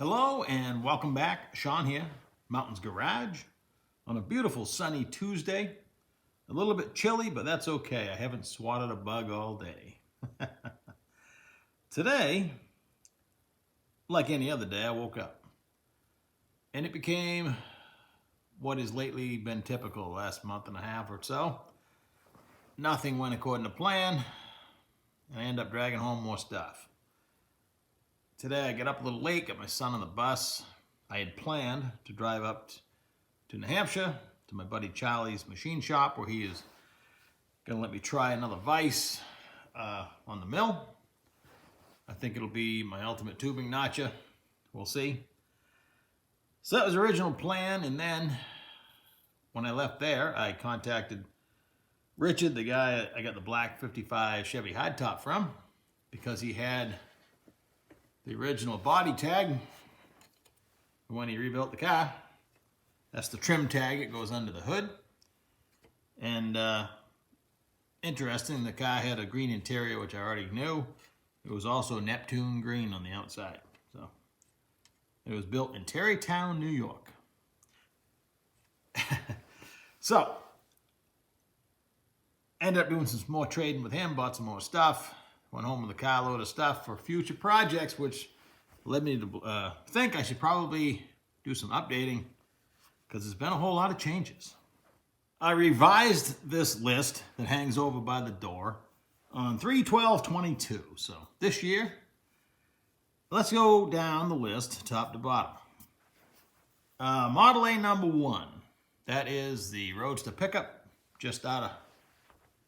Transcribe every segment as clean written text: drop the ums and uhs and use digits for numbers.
Hello and welcome back. Sean here, Mountains Garage, on a beautiful sunny Tuesday. A little bit chilly, but that's okay. I haven't swatted a bug all day. Today, like any other day, I woke up. And it became what has lately been typical the last month and a half or so. Nothing went according to plan, and I end up dragging home more stuff. Today I got up a little late, got my son on the bus. I had planned to drive up to New Hampshire to my buddy Charlie's machine shop where he is going to let me try another vise on the mill. I think it'll be my ultimate tubing notcher. We'll see. So that was the original plan, and then when I left there, I contacted Richard, the guy I got the black 55 Chevy hardtop from, because he had the original body tag when he rebuilt the car. That's the trim tag that goes under the hood. And interesting, the car had a green interior, which I already knew. It was also Neptune green on the outside. So it was built in Tarrytown, New York. So ended up doing some more trading with him, bought some more stuff. Went home with a carload of stuff for future projects, which led me to think I should probably do some updating because there's been a whole lot of changes. I revised this list that hangs over by the door on 3/12/22. So this year, let's go down the list top to bottom. Model A number 1. That is the Roadster pickup, just out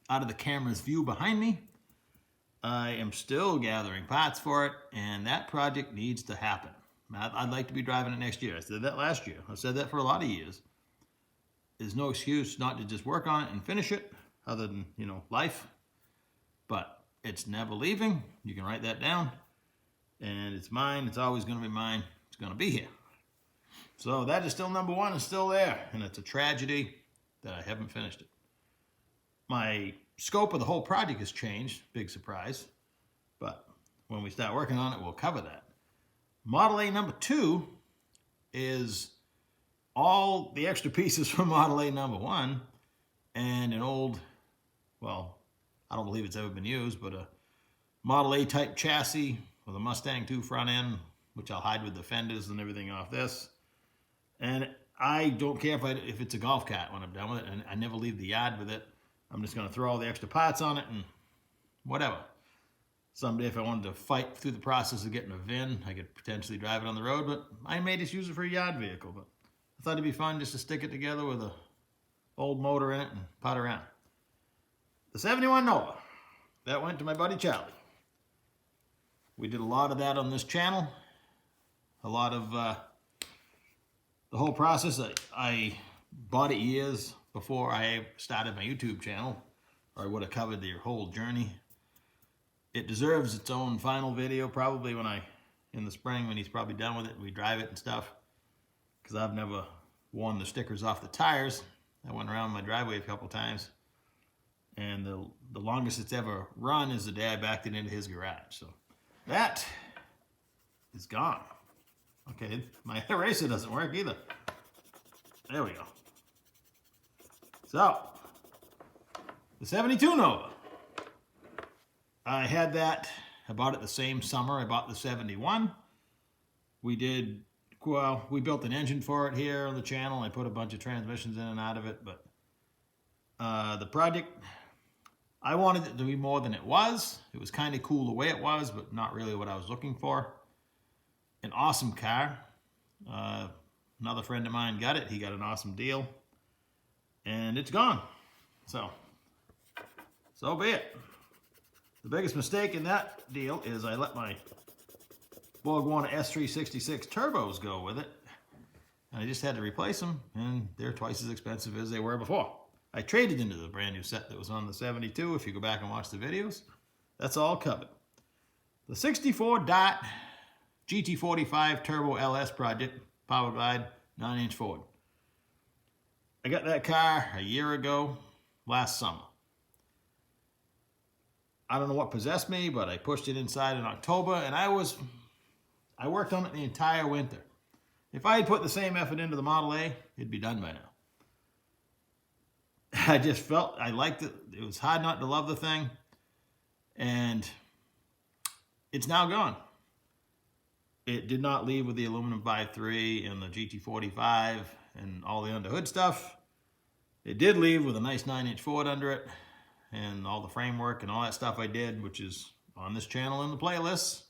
of the camera's view behind me. I am still gathering parts for it, and that project needs to happen. I'd like to be driving it next year. I said that last year. I've said that for a lot of years. There's no excuse not to just work on it and finish it, other than, life. But it's never leaving. You can write that down. And it's mine. It's always going to be mine. It's going to be here. So that is still number 1 and still there. And it's a tragedy that I haven't finished it. My scope of the whole project has changed, big surprise, but when we start working on it, we'll cover that. Model A number 2 is all the extra pieces from Model A number 1 and an old, well, I don't believe it's ever been used, but a Model A type chassis with a Mustang 2 front end, which I'll hide with the fenders and everything off this. And I don't care if it's a golf cart when I'm done with it, and I never leave the yard with it. I'm just going to throw all the extra parts on it and whatever. Someday if I wanted to fight through the process of getting a VIN, I could potentially drive it on the road, but I may just use it for a yard vehicle. But I thought it'd be fun just to stick it together with a old motor in it and pot around. The 71 Nova, that went to my buddy Charlie. We did a lot of that on this channel. A lot of the whole process. I bought it years before I started my YouTube channel, or I would have covered the whole journey. It deserves its own final video, probably in the spring when he's probably done with it and we drive it and stuff, because I've never worn the stickers off the tires. I went around my driveway a couple times, and the longest it's ever run is the day I backed it into his garage. So that is gone. Okay, my eraser doesn't work either. There we go. So, the 72 Nova. I had that, I bought it the same summer I bought the 71. We built an engine for it here on the channel. I put a bunch of transmissions in and out of it, but the project, I wanted it to be more than it was. It was kind of cool the way it was, but not really what I was looking for. An awesome car. Another friend of mine got it. He got an awesome deal. And it's gone. So be it. The biggest mistake in that deal is I let my BorgWarner S366 turbos go with it. And I just had to replace them, and they're twice as expensive as they were before. I traded into the brand new set that was on the 72. If you go back and watch the videos, that's all covered. The 64 Dart GT45 Turbo LS project, powered by 9-inch Ford. I got that car a year ago, last summer. I don't know what possessed me, but I pushed it inside in October, and I was I worked on it the entire winter. If I had put the same effort into the Model A, it'd be done by now. I just felt I liked it. It was hard not to love the thing. And it's now gone. It did not leave with the aluminum 5.3 and the GT45 and all the underhood stuff. It did leave with a nice 9-inch Ford under it and all the framework and all that stuff I did, which is on this channel in the playlists.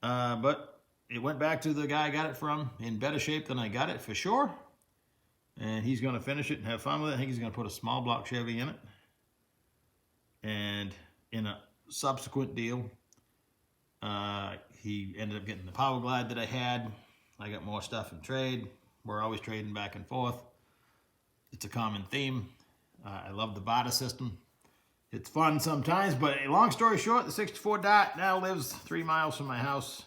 But it went back to the guy I got it from in better shape than I got it for sure. And he's going to finish it and have fun with it. I think he's going to put a small block Chevy in it. And in a subsequent deal, he ended up getting the Power Glide that I had. I got more stuff in trade. We're always trading back and forth. It's a common theme. I love the barter system. It's fun sometimes, but long story short, the 64 Dart now lives 3 miles from my house,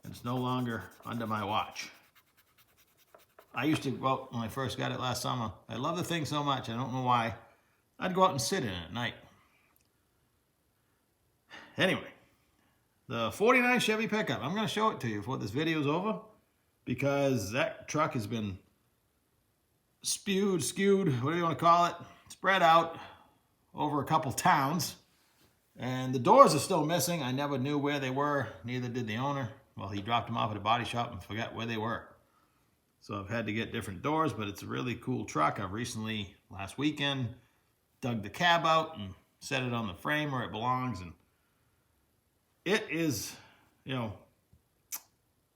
and it's no longer under my watch. I used to go out when I first got it last summer. I love the thing so much, I don't know why. I'd go out and sit in it at night. Anyway, the 49 Chevy pickup. I'm going to show it to you before this video is over, because that truck has been skewed, whatever you want to call it, spread out over a couple towns. And the doors are still missing. I never knew where they were. Neither did the owner. Well, he dropped them off at a body shop and forgot where they were. So I've had to get different doors, but it's a really cool truck. I've recently, last weekend, dug the cab out and set it on the frame where it belongs. And it is, you know,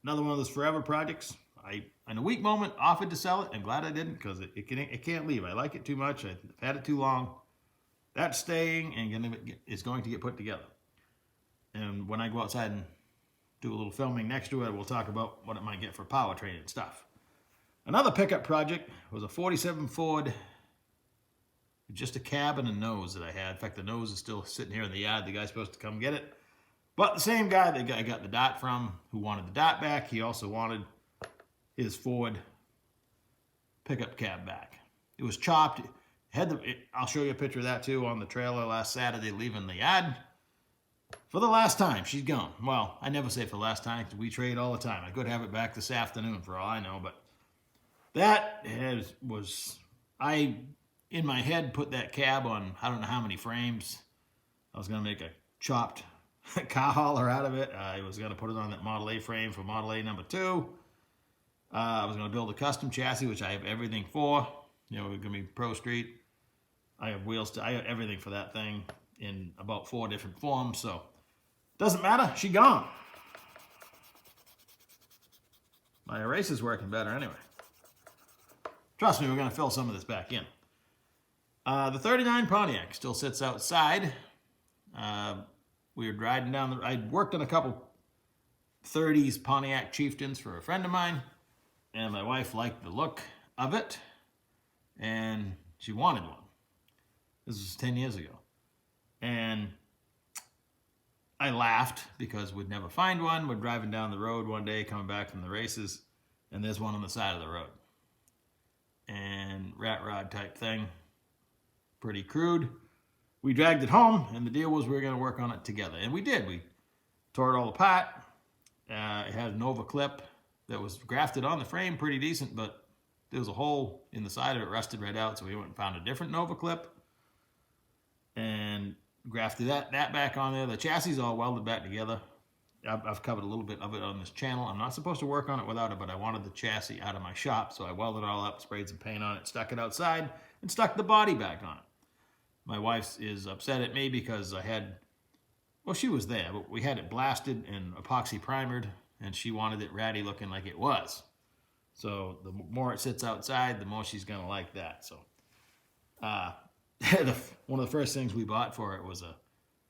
another one of those forever projects. I, in a weak moment, offered to sell it. I'm glad I didn't, because it can't leave. I like it too much. I've had it too long. That's staying and is going to get put together. And when I go outside and do a little filming next to it, we'll talk about what it might get for powertrain and stuff. Another pickup project was a 47 Ford, just a cab and a nose that I had. In fact, the nose is still sitting here in the yard. The guy's supposed to come get it. But the same guy that I got the Dart from, who wanted the Dart back, he also wanted his Ford pickup cab back. It was chopped. I'll show you a picture of that too on the trailer last Saturday leaving the yard. For the last time, she's gone. Well, I never say for the last time, because we trade all the time. I could have it back this afternoon for all I know, but that I, in my head, put that cab on, I don't know how many frames. I was going to make a chopped car hauler out of it. I was going to put it on that Model A frame for Model A number 2. I was going to build a custom chassis, which I have everything for. You know, we're going to be Pro Street. I have wheels, I have everything for that thing in about 4 different forms, so doesn't matter, she gone. My eraser's working better anyway. Trust me, we're going to fill some of this back in. The 39 Pontiac still sits outside. We were riding down I worked on a couple 30s Pontiac Chieftains for a friend of mine, and my wife liked the look of it, and she wanted one. This was 10 years ago. And I laughed because we'd never find one. We're driving down the road one day, coming back from the races, and there's one on the side of the road. And rat rod type thing, pretty crude. We dragged it home, and the deal was we were going to work on it together. And we did. We tore it all apart. It had a Nova clip that was grafted on the frame pretty decent, but there was a hole in the side of it, rusted right out, so we went and found a different Nova clip and grafted that back on there. The chassis is all welded back together. I've covered a little bit of it on this channel. I'm not supposed to work on it without it, but I wanted the chassis out of my shop, so I welded it all up, sprayed some paint on it, stuck it outside, and stuck the body back on it. My wife is upset at me because she was there, but we had it blasted and epoxy primered, and she wanted it ratty looking like it was. So the more it sits outside, the more she's going to like that. So one of the first things we bought for it was a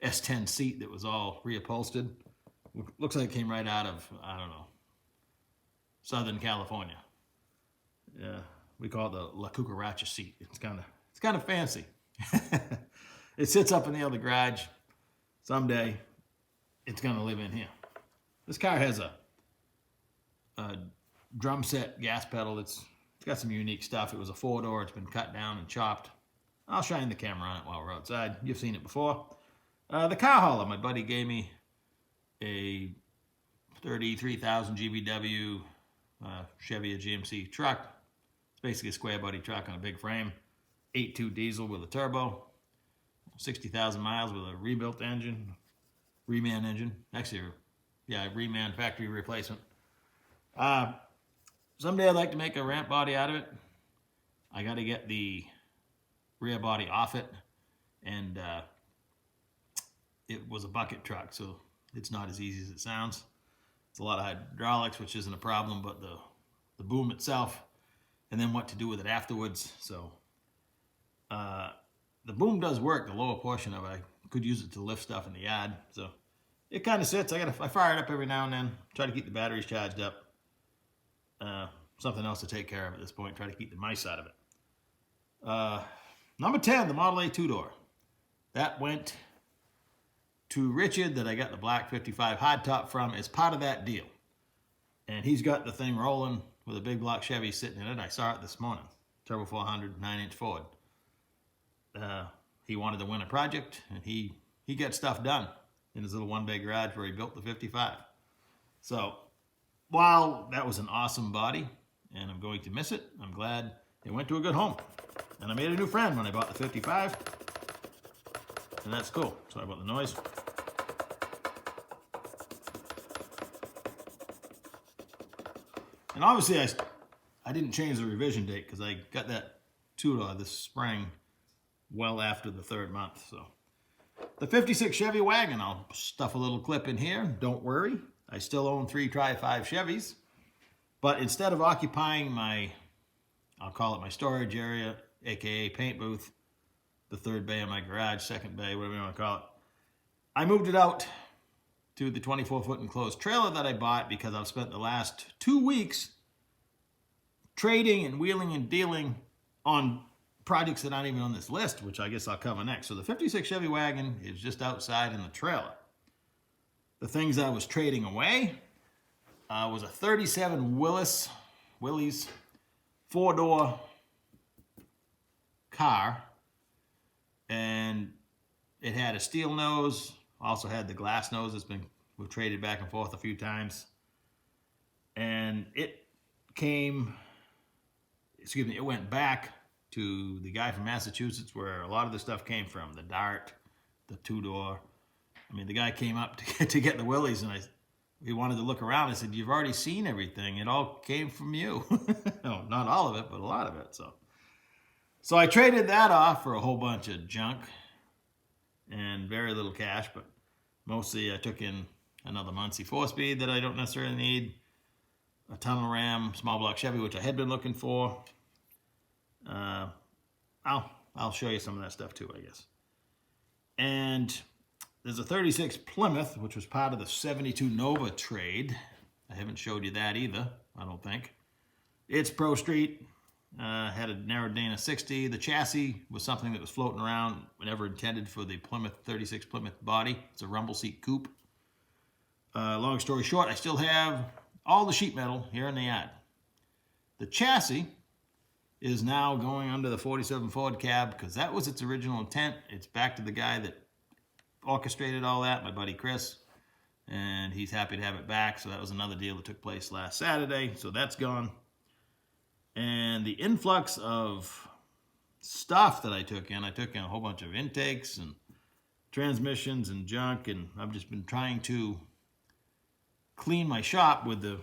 S10 seat that was all reupholstered. Looks like it came right out of, I don't know, Southern California. Yeah, we call it the La Cucaracha seat. It's kind of fancy. It sits up in the other garage. Someday, it's going to live in here. This car has a drum set gas pedal. It's got some unique stuff. It was a 4-door. It's been cut down and chopped. I'll shine the camera on it while we're outside. You've seen it before. The car hauler, my buddy gave me a 33,000 GVW Chevy or GMC truck. It's basically a square body truck on a big frame. 8.2 diesel with a turbo. 60,000 miles with a rebuilt engine. Reman engine. Actually, yeah, Reman factory replacement. Someday I'd like to make a ramp body out of it. I got to get the rear body off it. And it was a bucket truck, so it's not as easy as it sounds. It's a lot of hydraulics, which isn't a problem, but the boom itself, and then what to do with it afterwards. So the boom does work, the lower portion of it. I could use it to lift stuff in the yard. So it kind of sits. I fire it up every now and then, try to keep the batteries charged up. Something else to take care of at this point, try to keep the mice out of it. Number 10, the Model A two-door. That went to Richard, that I got the black 55 hardtop from, as part of that deal. And he's got the thing rolling with a big block Chevy sitting in it. I saw it this morning. Turbo 400, 9-inch Ford. He wanted to win a project, and he got stuff done in his little one-bay garage where he built the 55. So while that was an awesome body, and I'm going to miss it, I'm glad it went to a good home. And I made a new friend when I bought the 55. And that's cool. Sorry about the noise. And obviously I didn't change the revision date because I got that two-door this spring well after the 3rd month. So the 56 Chevy wagon, I'll stuff a little clip in here. Don't worry. I still own 3 Tri-5 Chevys. But instead of occupying my, I'll call it my storage area, aka paint booth, the 3rd bay of my garage, 2nd bay, whatever you want to call it, I moved it out to the 24-foot enclosed trailer that I bought because I've spent the last 2 weeks trading and wheeling and dealing on projects that aren't even on this list, which I guess I'll cover next. So the 56 Chevy wagon is just outside in the trailer. The things I was trading away was a 37 Willys 4-door car, and it had a steel nose, also had the glass nose. We've traded back and forth a few times, and it went back to the guy from Massachusetts where a lot of the stuff came from, the Dart, the 2-door. I mean, the guy came up to get the Willys, and he wanted to look around. I said, "You've already seen everything. It all came from you." No, not all of it, but a lot of it. So I traded that off for a whole bunch of junk and very little cash, but mostly I took in another Muncie 4-speed that I don't necessarily need, a tunnel ram, small block Chevy, which I had been looking for. I'll show you some of that stuff too, I guess. And there's a 36 Plymouth, which was part of the 72 Nova trade. I haven't showed you that either, I don't think. It's Pro Street. Had a narrow Dana 60. The chassis was something that was floating around, never intended for the Plymouth 36 Plymouth body. It's a rumble seat coupe. Long story short, I still have all the sheet metal here in the yard. The chassis is now going under the 47 Ford cab because that was its original intent. It's back to the guy that orchestrated all that, my buddy Chris, and he's happy to have it back. So that was another deal that took place last Saturday. So that's gone. And the influx of stuff that I took in a whole bunch of intakes and transmissions and junk, and I've just been trying to clean my shop with the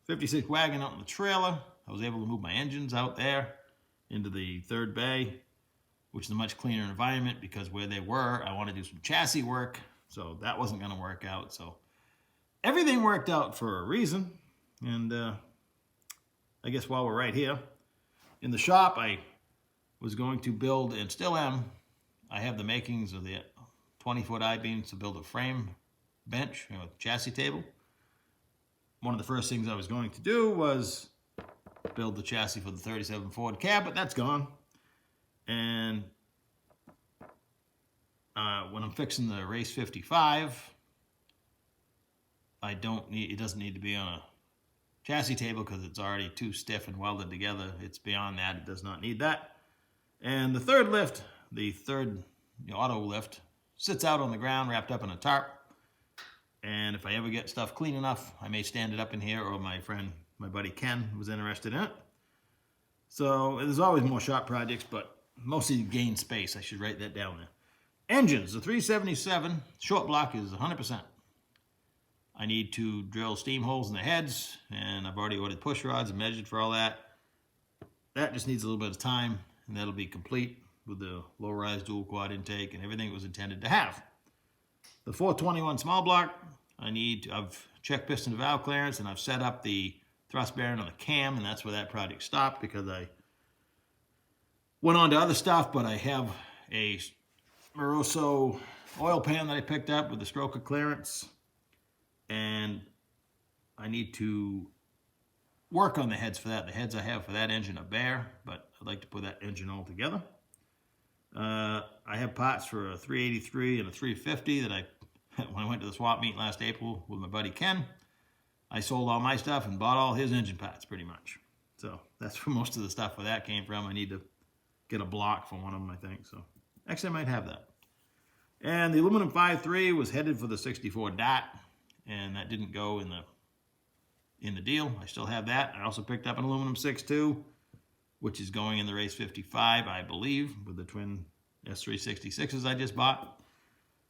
56 wagon out in the trailer. I was able to move my engines out there into the 3rd bay, which is a much cleaner environment because where they were, I want to do some chassis work, so that wasn't going to work out. So everything worked out for a reason, and I guess while we're right here, in the shop, I was going to build, and still am, I have the makings of the 20-foot I-beams to build a frame bench, chassis table. One of the first things I was going to do was build the chassis for the 37 Ford cab, but that's gone. And when I'm fixing the Race 55, it doesn't need to be on a chassis table because it's already too stiff and welded together. It's beyond that. It does not need that. And the 3rd lift, the 3rd auto lift, sits out on the ground wrapped up in a tarp. And if I ever get stuff clean enough, I may stand it up in here, or my buddy Ken was interested in it. So there's always more shop projects, but mostly gain space. I should write that down there. Engines, the 377 short block is 100%. I need to drill steam holes in the heads, and I've already ordered push rods and measured for all that. That just needs a little bit of time, and that'll be complete with the low-rise dual quad intake and everything it was intended to have. The 421 small block, I've checked piston to valve clearance, and I've set up the thrust bearing on the cam, and that's where that project stopped because I went on to other stuff, but I have a Moroso oil pan that I picked up with the stroker clearance, and I need to work on the heads for that. The heads I have for that engine are bare, but I'd like to put that engine all together. I have parts for a 383 and a 350 that when I went to the swap meet last April with my buddy Ken, I sold all my stuff and bought all his engine parts pretty much. So that's where most of the stuff for that came from. I need to get a block for one of them, I think. So actually I might have that. And the aluminum 5.3 was headed for the 64 dot, and that didn't go in the deal. I still have that. I also picked up an aluminum 6.2, which is going in the Race 55, I believe, with the twin S366s I just bought.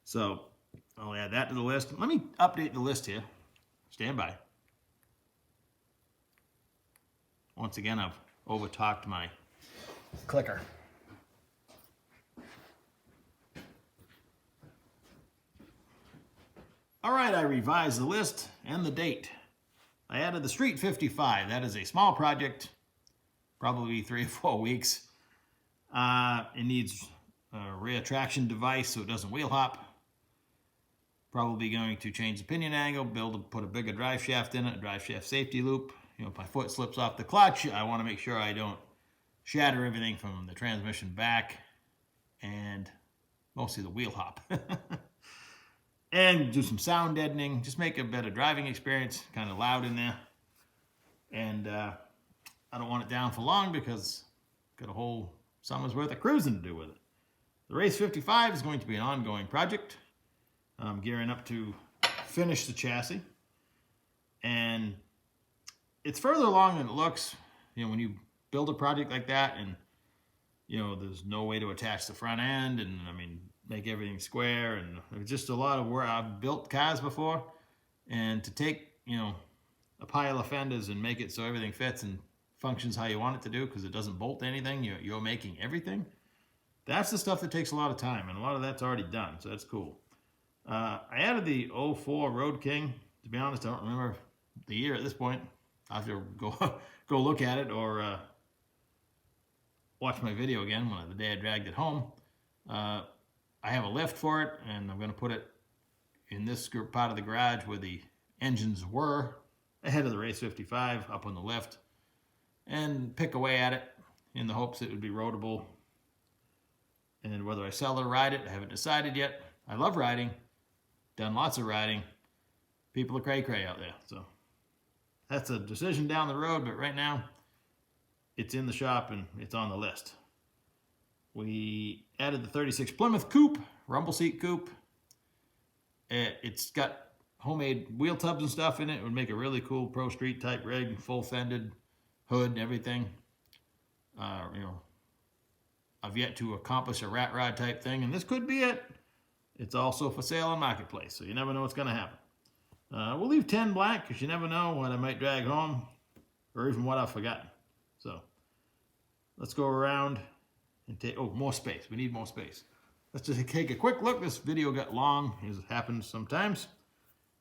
So I'll add that to the list. Let me update the list here. Stand by. Once again, I've over-talked my clicker. All right, I revised the list and the date. I added the Street 55. That is a small project, probably 3 or 4 weeks. It needs a rear traction device so it doesn't wheel hop. Probably going to change the pinion angle, put a bigger drive shaft in it, a drive shaft safety loop. You know, if my foot slips off the clutch, I want to make sure I don't shatter everything from the transmission back and mostly the wheel hop. And do some sound deadening, just make a better driving experience, kind of loud in there. And I don't want it down for long because I've got a whole summer's worth of cruising to do with it. The Race 55 is going to be an ongoing project. I'm gearing up to finish the chassis, and it's further along than it looks. You know, when you build a project like that, and you know, there's no way to attach the front end, and I mean, make everything square, and it's just a lot of work. I've built cars before, and to take, you know, a pile of fenders and make it so everything fits and functions how you want it to do, because it doesn't bolt to anything. You're making everything. That's the stuff that takes a lot of time, and a lot of that's already done, so that's cool. I added the 04 Road King. To be honest, I don't remember the year at this point. I'll have to go look at it, or watch my video again when the day I dragged it home. I have a lift for it, and I'm going to put it in this part of the garage where the engines were, ahead of the Race 55, up on the lift, and pick away at it in the hopes it would be roadable. And whether I sell or ride it, I haven't decided yet. I love riding. Done lots of riding. People are cray-cray out there. So that's a decision down the road, but right now it's in the shop and it's on the list. We added the 36 Plymouth Coupe, rumble seat coupe. It's got homemade wheel tubs and stuff in it. It would make a really cool Pro Street type rig, full fended hood and everything. You know, I've yet to accomplish a rat rod type thing, and this could be it. It's also for sale on Marketplace, so you never know what's going to happen. We'll leave 10 blank because you never know what I might drag home or even what I've forgotten. So let's go around and take, more space. We need more space. Let's just take a quick look. This video got long, as it happens sometimes.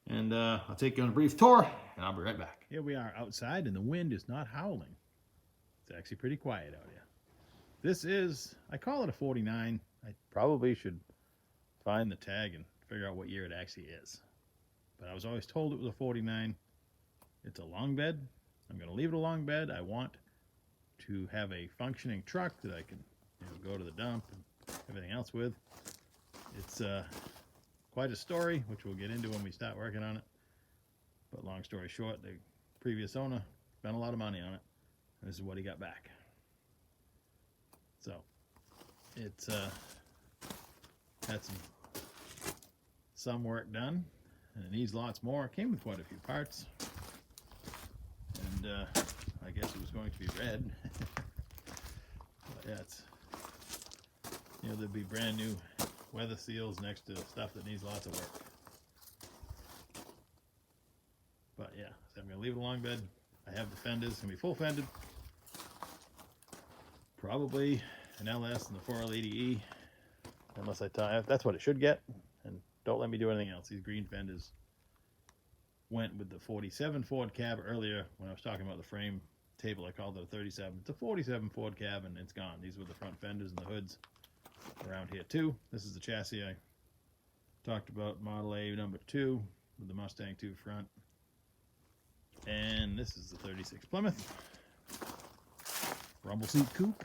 And I'll take you on a brief tour, and I'll be right back. Here we are outside, and the wind is not howling. It's actually pretty quiet out here. This is, I call it a 49. I probably should find the tag and figure out what year it actually is. But I was always told it was a 49. It's a long bed. I'm going to leave it a long bed. I want to have a functioning truck that I can, you know, go to the dump and everything else with. It's quite a story, which we'll get into when we start working on it. But long story short, the previous owner spent a lot of money on it, and this is what he got back. So it's had some work done. and it needs lots more. It came with quite a few parts, and I guess it was going to be red. But yeah, it's, you know, there'd be brand new weather seals next to stuff that needs lots of work. But yeah, so I'm gonna leave it along bed. I have the fenders, it's gonna be full fended. Probably an LS and the 4L80E, unless I tie it. That's what it should get. And don't let me do anything else. These green fenders went with the 47 Ford cab earlier when I was talking about the frame table. I called it a 37. It's a 47 Ford cab and it's gone. These were the front fenders and the hoods around here too. This is the chassis I talked about, Model A number 2 with the Mustang 2 front. And this is the 36 Plymouth rumble seat coupe.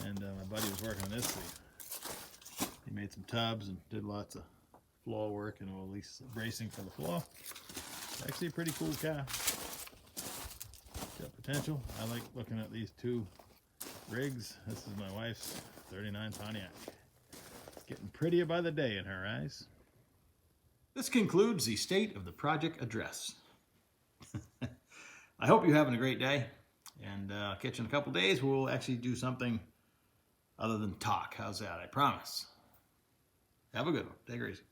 And my buddy was working on this. He made some tubs and did lots of floor work and at least bracing for the floor. It's actually a pretty cool car. Got potential. I like looking at these two rigs. This is my wife's 39 Pontiac. It's getting prettier by the day in her eyes. This concludes the State of the Project address. I hope you're having a great day, and catch you in a couple days. We'll actually do something other than talk. How's that? I promise. Have a good one. Take it easy.